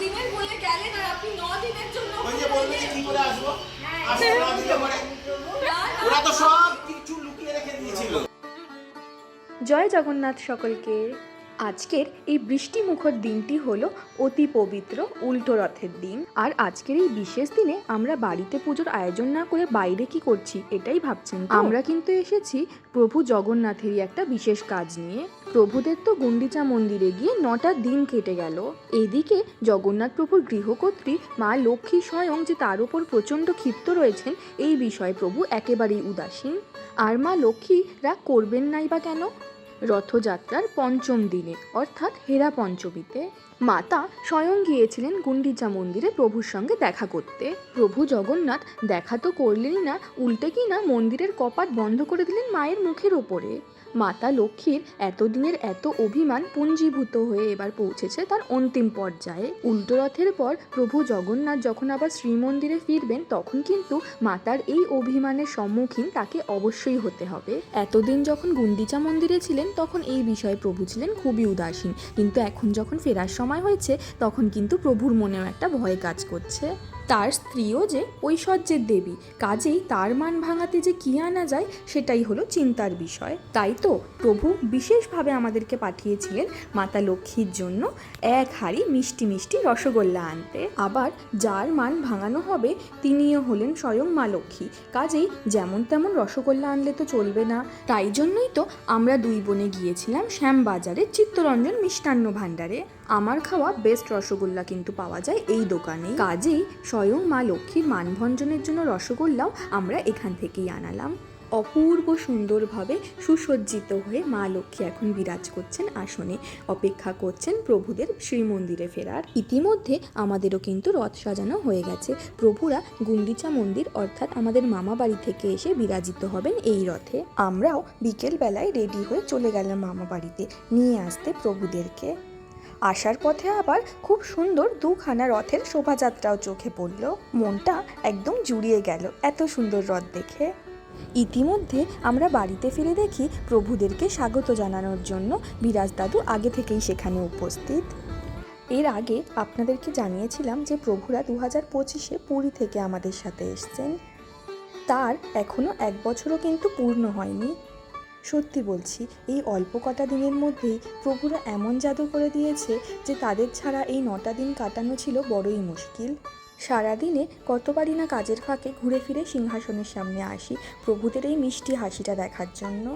একদিনের বলে গেলেন আর আপনি 9 দিনের জন্য ওই যে বলবে যে কি করে আসবো, আসতে না দিলে পরে ওরা তো সব কিছু লুকিয়ে রেখে দিয়েছিল। জয় জগন্নাথ সকলকে। আজকের এই বৃষ্টিমুখর দিনটি হলো অতি পবিত্র উল্টো রথের দিন। আর আজকের এই বিশেষ দিনে আমরা বাড়িতে পুজোর আয়োজন না করে বাইরে কি করছি এটাই ভাবছেন তো? আমরা কিন্তু এসেছি প্রভু জগন্নাথেরই একটা বিশেষ কাজ নিয়ে। প্রভুদের তো গুন্ডিচা মন্দিরে গিয়ে 9টা দিন কেটে গেল। এদিকে জগন্নাথ প্রভুর গৃহকর্ত্রী মা লক্ষ্মী স্বয়ং যে তার উপর প্রচণ্ড ক্ষিপ্ত রয়েছেন এই বিষয়ে প্রভু একেবারেই উদাসীন। আর মা লক্ষ্মী রাগ করবেন নাই বা কেন? রথযাত্রার পঞ্চম দিনে অর্থাৎ হেরা পঞ্চমীতে মাতা স্বয়ং গিয়েছিলেন গুন্ডিচা মন্দিরে প্রভুর সঙ্গে দেখা করতে। প্রভু জগন্নাথ দেখা তো করলেনই না, উল্টে কি না মন্দিরের কপাট বন্ধ করে দিলেন মায়ের মুখের ওপরে। মাতা লক্ষ্মীর এতদিনের এত অভিমান পুঞ্জীভূত হয়ে এবার পৌঁছেছে তার অন্তিম পর্যায়ে। উল্টো রথের পর প্রভু জগন্নাথ যখন আবার শ্রীমন্দিরে ফিরবেন তখন কিন্তু মাতার এই অভিমানের সম্মুখীন তাকে অবশ্যই হতে হবে। এতদিন যখন গুন্ডিচা মন্দিরে ছিলেন তখন এই বিষয়ে প্রভু ছিলেন খুবই উদাসীন, কিন্তু এখন যখন ফেরার সময় হয়েছে তখন কিন্তু প্রভুর মনেও একটা ভয় কাজ করছে। তার স্ত্রীও যে ঐশ্বর্যের দেবী, কাজেই তার মান ভাঙাতে যে কি আনা যায় সেটাই হলো চিন্তার বিষয়। তাই তো প্রভু বিশেষভাবে আমাদেরকে পাঠিয়েছিলেন মাতা লক্ষ্মীর জন্য 1 হাঁড়ি মিষ্টি মিষ্টি রসগোল্লা আনতে। আবার যার মান ভাঙানো হবে তিনিও হলেন স্বয়ং মা লক্ষ্মী, কাজেই যেমন তেমন রসগোল্লা আনলে তো চলবে না। তাই জন্যই তো আমরা 2 বোনে গিয়েছিলাম শ্যামবাজারের চিত্তরঞ্জন মিষ্টান্ন ভাণ্ডারে। আমার খাওয়া বেস্ট রসগোল্লা কিন্তু পাওয়া যায় এই দোকানে। কাজেই স্বয়ং মা লক্ষ্মীর মানভঞ্জনের জন্য রসগোল্লাও আমরা এখান থেকেই আনালাম। অপূর্ব সুন্দরভাবে সুসজ্জিত হয়ে মা লক্ষ্মী এখন বিরাজ করছেন আসনে, অপেক্ষা করছেন প্রভুদের শ্রীমন্দিরে ফেরার। ইতিমধ্যে আমাদেরও কিন্তু রথ সাজানো হয়ে গেছে। প্রভুরা গুন্ডিচা মন্দির অর্থাৎ আমাদের মামা বাড়ি থেকে এসে বিরাজিত হবেন এই রথে। আমরাও বিকেল বেলায় রেডি হয়ে চলে গেলাম মামা বাড়িতে নিয়ে আসতে প্রভুদেরকে। আসার পথে আবার খুব সুন্দর 2খানা রথের শোভাযাত্রাও চোখে পড়ল। মনটা একদম জুড়িয়ে গেল এত সুন্দর রথ দেখে। ইতিমধ্যে আমরা বাড়িতে ফিরে দেখি প্রভুদেরকে স্বাগত জানানোর জন্য বিরাজ দাদু আগে থেকেই সেখানে উপস্থিত। এর আগে আপনাদেরকে জানিয়েছিলাম যে প্রভুরা 2025-এ পুরী থেকে আমাদের সাথে এসছেন। তার এখনও 1 বছরও কিন্তু পূর্ণ হয়নি। সত্যি বলছি, এই অল্প কটা দিনের মধ্যেই প্রভুরা এমন জাদু করে দিয়েছে যে তাদের ছাড়া এই 9টা দিন কাটানো ছিল বড়ই মুশকিল। সারাদিনে কতবারই না কাজের ফাঁকে ঘুরে ফিরে সিংহাসনের সামনে আসি প্রভুদের এই মিষ্টি হাসিটা দেখার জন্য।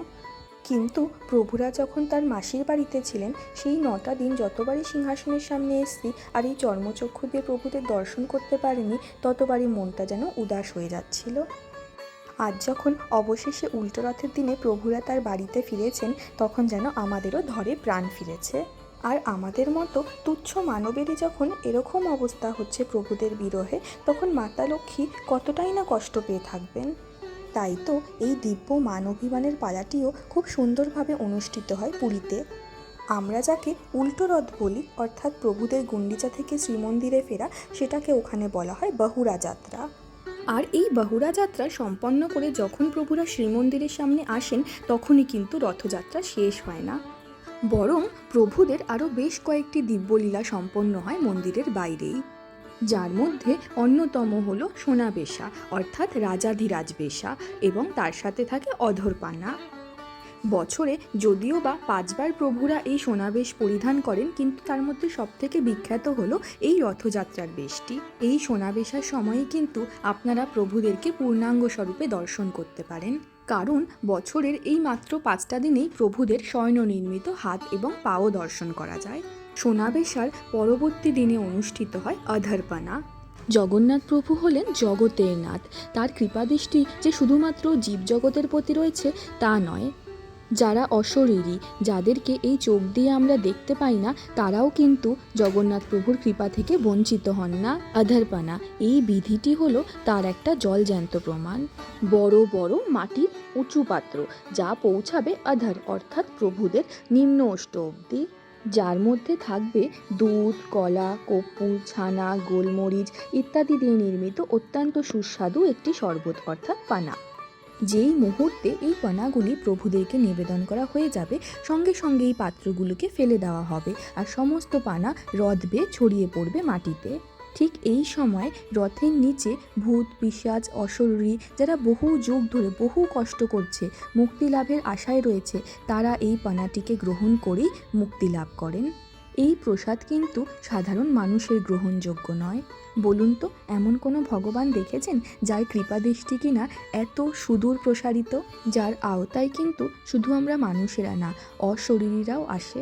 কিন্তু প্রভুরা যখন তার মাসির বাড়িতে ছিলেন সেই 9টা দিন যতবারই সিংহাসনের সামনে এসছি আর এই চর্মচক্ষু দিয়ে প্রভুদের দর্শন করতে পারিনি ততবারই মনটা যেন উদাস হয়ে যাচ্ছিল। আজ যখন অবশেষে উল্টো রথের দিনে প্রভুরা তার বাড়িতে ফিরেছেন তখন যেন আমাদেরও ধরে প্রাণ ফিরেছে। আর আমাদের মতো তুচ্ছ মানবেরই যখন এরকম অবস্থা হচ্ছে প্রভুদের বিরহে, তখন মাতা লক্ষ্মী কতটাই না কষ্ট পেয়ে থাকবেন। তাই তো এই দিব্য মানবিমানের পালাটিও খুব সুন্দরভাবে অনুষ্ঠিত হয় পুরীতে। আমরা যাকে উল্টো রথ বলি অর্থাৎ প্রভুদের গুন্ডিচা থেকে শ্রীমন্দিরে ফেরা, সেটাকে ওখানে বলা হয় বাহুড়া যাত্রা। আর এই বাহুড়া যাত্রা সম্পন্ন করে যখন প্রভুরা শ্রীমন্দিরের সামনে আসেন তখনই কিন্তু রথযাত্রা শেষ হয় না, বরং প্রভুদের আরও বেশ কয়েকটি দিব্যলীলা সম্পন্ন হয় মন্দিরের বাইরেই, যার মধ্যে অন্যতম হল সোনাবেশা অর্থাৎ রাজাধিরাজ বেশা এবং তার সাথে থাকে অধরপানা। বছরে যদিও বা 5 বার প্রভুরা এই সোনাবেশ পরিধান করেন, কিন্তু তার মধ্যে সবথেকে বিখ্যাত হলো এই রথযাত্রার বেশটি। এই সোনাবেশার সময়ে কিন্তু আপনারা প্রভুদেরকে পূর্ণাঙ্গ স্বরূপে দর্শন করতে পারেন, কারণ বছরের এই মাত্র 5টা দিনেই প্রভুদের স্বর্ণ নির্মিত হাত এবং পাও দর্শন করা যায়। সোনাবেশার পরবর্তী দিনে অনুষ্ঠিত হয় অধরপানা। জগন্নাথ প্রভু হলেন জগতের নাথ। তার কৃপাদৃষ্টি যে শুধুমাত্র জীবজগতের প্রতি রয়েছে তা নয়, যারা অশরীরী, যাদেরকে এই চোখ দিয়ে আমরা দেখতে পাই না, তারাও কিন্তু জগন্নাথ প্রভুর কৃপা থেকে বঞ্চিত হন না। অধরপানা এই বিধিটি হলো তার একটা জলজ্যান্ত প্রমাণ। বড় বড় মাটির উঁচু পাত্র যা পৌঁছাবে অধর অর্থাৎ প্রভুদের নিম্ন ওষ্ঠ অবধি, যার মধ্যে থাকবে দুধ, কলা, কর্পূর, ছানা, গোলমরিচ ইত্যাদি দিয়ে নির্মিত অত্যন্ত সুস্বাদু একটি শরবত অর্থাৎ পানা। যেই মুহূর্তে এই পানাগুলি প্রভুদেরকে নিবেদন করা হয়ে যাবে, সঙ্গে সঙ্গে এই পাত্রগুলোকে ফেলে দেওয়া হবে আর সমস্ত পানা রথ বেয়ে ছড়িয়ে পড়বে মাটিতে। ঠিক এই সময় রথের নিচে ভূত পিশাচ অশরীরী যারা বহু যুগ ধরে বহু কষ্ট করছে, মুক্তি লাভের আশায় রয়েছে, তারা এই পানাটিকে গ্রহণ করেই মুক্তি লাভ করেন। এই প্রসাদ কিন্তু সাধারণ মানুষের গ্রহণযোগ্য নয়। বলুন তো, এমন কোনো ভগবান দেখেছেন যার কৃপাদৃষ্টি কিনা এত সুদূর প্রসারিত, যার আওতায় কিন্তু শুধু আমরা মানুষেরা না, অশরীরীরাও আসে।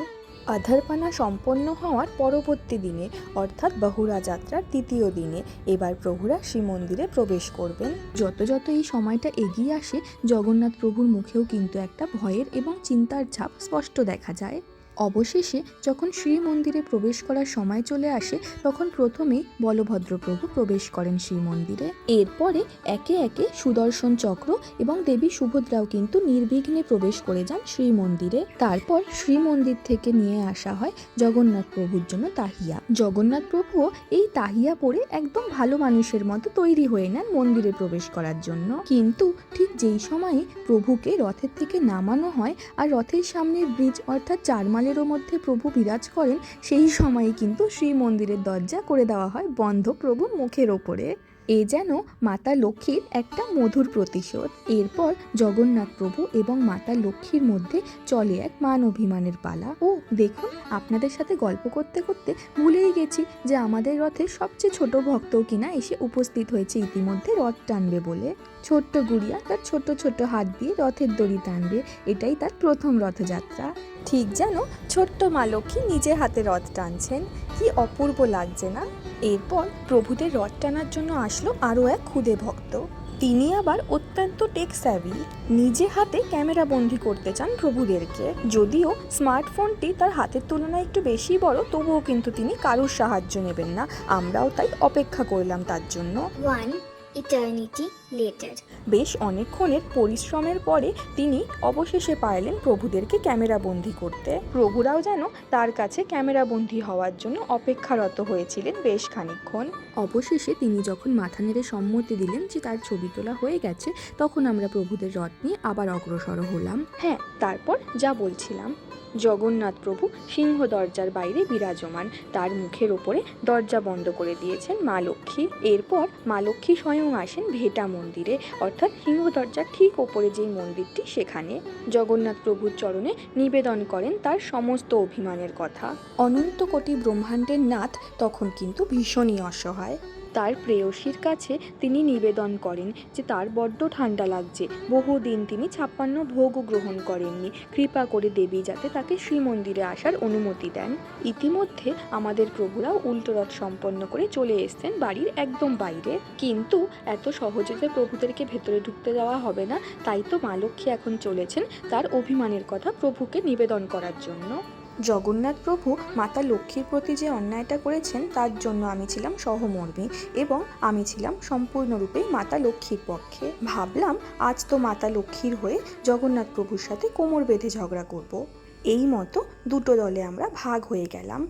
আধারপানা সম্পন্ন হওয়ার পরবর্তী দিনে অর্থাৎ বহুরা যাত্রার তৃতীয় দিনে এবার প্রভুরা শ্রীমন্দিরে প্রবেশ করবেন। যত যত এই সময়টা এগিয়ে আসে, জগন্নাথ প্রভুর মুখেও কিন্তু একটা ভয়ের এবং চিন্তার ছাপ স্পষ্ট দেখা যায়। অবশেষে যখন শ্রীমন্দিরে প্রবেশ করার সময় চলে আসে, তখন প্রথমেই বলভদ্র প্রভু প্রবেশ করেন শ্রীমন্দিরে। এরপরে একে একে সুদর্শন চক্র এবং দেবী সুভদ্রাও কিন্তু নির্বিঘ্নে প্রবেশ করে যান শ্রীমন্দিরে। তারপর শ্রীমন্দির থেকে নিয়ে আসা হয় জগন্নাথ প্রভুর জন্য তাহিয়া। জগন্নাথ প্রভুও এই তাহিয়া পরে একদম ভালো মানুষের মতো তৈরি হয়ে নেন মন্দিরে প্রবেশ করার জন্য। কিন্তু ঠিক যেই সময়ে প্রভুকে রথের থেকে নামানো হয় আর রথের সামনের ব্রিজ অর্থাৎ চারমালেরও মধ্যে প্রভু বিরাজ করেন, সেই সময়ে কিন্তু শ্রীমন্দিরের দরজা করে দেওয়া হয় বন্ধ প্রভুর মুখের ওপরে। এ যেন মাতা লক্ষ্মীর একটা মধুর প্রতিশোধ। এরপর জগন্নাথ প্রভু এবং মাতা লক্ষ্মীর মধ্যে চলে এক মান অভিমানের পালা। ও দেখুন, আপনাদের সাথে গল্প করতে করতে ভুলেই গেছি যে আমাদের রথের সবচেয়ে ছোট ভক্তও কিনা এসে উপস্থিত হয়েছে ইতিমধ্যে রথ টানবে বলে। ছোট্ট গুড়িয়া তার ছোট ছোট হাত দিয়ে রথের দড়ি টানবে, এটাই তার প্রথম রথযাত্রা। ঠিক যেন ছোট্ট মা লক্ষ্মী নিজে হাতে রথ টানছেন, কি অপূর্ব লাগছে না? এরপর প্রভুদের রথ টানার জন্য আসলো আরও এক খুদে ভক্ত। তিনি আবার অত্যন্ত টেক স্যাভি, নিজে হাতে ক্যামেরা বন্দি করতে চান প্রভুদেরকে। যদিও স্মার্টফোনটি তার হাতের তুলনায় একটু বেশি বড়, তবুও কিন্তু তিনি কারোর সাহায্য নেবেন না। আমরাও তাই অপেক্ষা করলাম তার জন্য। Eternity later. বেশ অনেকক্ষণের পরিশ্রমের পরে তিনি অবশেষে পারলেন প্রভুদেরকে ক্যামেরা বন্দি করতে। প্রভুরাও যেন তার কাছে ক্যামেরা বন্দি হওয়ার জন্য অপেক্ষারত হয়েছিলেন বেশ খানিকক্ষণ। অবশেষে তিনি যখন মাথা নেড়ে সম্মতি দিলেন যে তার ছবি তোলা হয়ে গেছে, তখন আমরা প্রভুদের রথ নিয়ে আবার অগ্রসর হলাম। হ্যাঁ, তারপর যা বলছিলাম, জগন্নাথ প্রভু সিংহ দরজার বাইরে বিরাজমান, তার মুখের ওপরে দরজা বন্ধ করে দিয়েছেন মা লক্ষ্মী। এরপর মা লক্ষ্মী স্বয়ং আসেন ভেটা মন্দিরে, অর্থাৎ সিংহ দরজার ঠিক ওপরে যেই মন্দিরটি, সেখানে জগন্নাথ প্রভুর চরণে নিবেদন করেন তার সমস্ত অভিমানের কথা। অনন্ত কোটি ব্রহ্মাণ্ডের নাথ তখন কিন্তু ভীষণই অসহায়। তার প্রেয়সীর কাছে তিনি নিবেদন করেন যে তার বড্ড ঠান্ডা লাগছে, বহুদিন তিনি 56 ভোগও গ্রহণ করেননি, কৃপা করে দেবী যাতে তাকে শ্রীমন্দিরে আসার অনুমতি দেন। ইতিমধ্যে আমাদের প্রভুরাও উল্টো রথ সম্পন্ন করে চলে এসছেন বাড়ির একদম বাইরে। কিন্তু এত সহজে যে প্রভুদেরকে ভেতরে ঢুকতে দেওয়া হবে না, তাই তো মা লক্ষ্মী এখন চলেছেন তার অভিমানের কথা প্রভুকে নিবেদন করার জন্য। জগন্নাথ প্রভু মাতা লক্ষ্মীর প্রতি যে অন্যায়টা করেছেন, তার জন্য আমি ছিলাম সহমর্মী এবং আমি ছিলাম সম্পূর্ণরূপে মাতা লক্ষ্মীর পক্ষে। ভাবলাম আজ তো মাতা লক্ষ্মীর হয়ে জগন্নাথ প্রভুর সাথে কোমর বেঁধে ঝগড়া করব। এই মতো দুটো দলে আমরা ভাগ হয়ে গেলাম।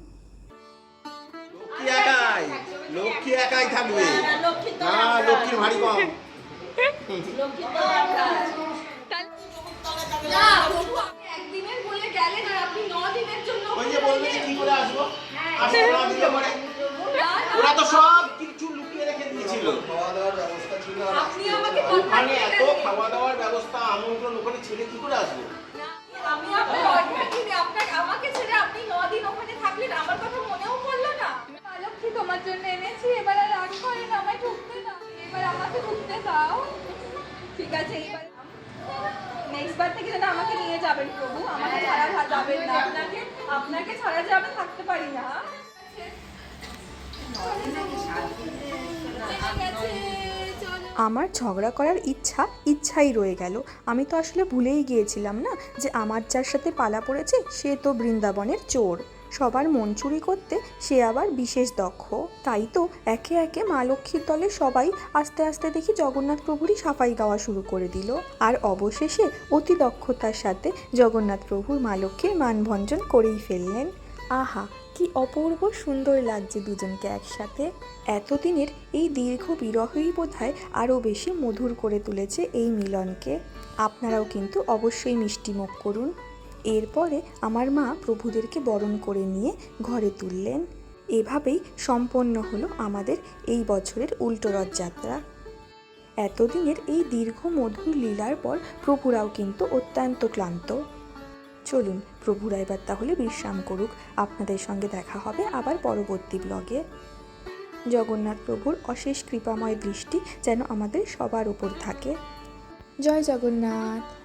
লক্ষ্মী একাই থাকবে না, লক্ষ্মীর ভারী কম। না প্রভু, আপনি একদিনের বলে গেলেন আর আপনি 9 দিনের জন্য ওই যে বলবে যে কি করে আসবো, আসবো না দিলে পরে না, ওরা তো সব কিছু লুকিয়ে রেখে দিয়েছিল। আপনি আমাকে কথা মানে দিয়ে এত গেলেন। খাওয়া দাওয়ার ব্যবস্থা, আমন্ত্রণ, ওখানে ছেড়ে কি করে আসবো? না, আমি আপনার অর্ডার দিনে আমাকে ছেড়ে আপনি 9 দিন ওখানে থাকলেন, আমার কথা মনেও পড়লো না। মা লক্ষ্মী তোমার জন্য এনেছি, এবার আর রাগ করেন, আমায় ঢুকতে দাও, এবার আমাকে ঢুকতে দাও। ঠিক আছে, এবার নেক্সট বার থেকে যেন আমাকে নিয়ে যাবেন প্রভু, আমাকে ছাড়া যাবেন না, আপনাকে ছাড়া যে আমি থাকতে পারি না। আমার ঝগড়া করার ইচ্ছাই রয়ে গেল। আমি তো আসলে ভুলেই গিয়েছিলাম না যে আমার যার সাথে পালা পড়েছে সে তো বৃন্দাবনের চোর, সবার মন চুরি করতে সে আবার বিশেষ দক্ষ। তাই তো একে একে মা লক্ষ্মীর দলে সবাই আস্তে আস্তে দেখি জগন্নাথ প্রভুরই সাফাই গাওয়া শুরু করে দিল। আর অবশেষে অতি দক্ষতার সাথে জগন্নাথ প্রভুর মা লক্ষ্মীর মানভঞ্জন করেই ফেললেন। আহা, কি অপূর্ব সুন্দর লাগছে দুজনকে একসাথে। এতদিনের এই দীর্ঘ বিরহই বোধহয় আরও বেশি মধুর করে তুলেছে এই মিলনকে। আপনারাও কিন্তু অবশ্যই মিষ্টিমুখ করুন। এরপরে আমার মা প্রভুদেরকে বরণ করে নিয়ে ঘরে তুললেন। এভাবেই সম্পন্ন হলো আমাদের এই বছরের উল্টো রথযাত্রা। এতদিনের এই দীর্ঘ মধুর লীলার পর প্রভুরাও কিন্তু অত্যন্ত ক্লান্ত। চলুন প্রভুরা এবার তাহলে বিশ্রাম করুক। আপনাদের সঙ্গে দেখা হবে আবার পরবর্তী ব্লগে। জগন্নাথ প্রভুর অশেষ কৃপাময় দৃষ্টি যেন আমাদের সবার উপর থাকে। জয় জগন্নাথ।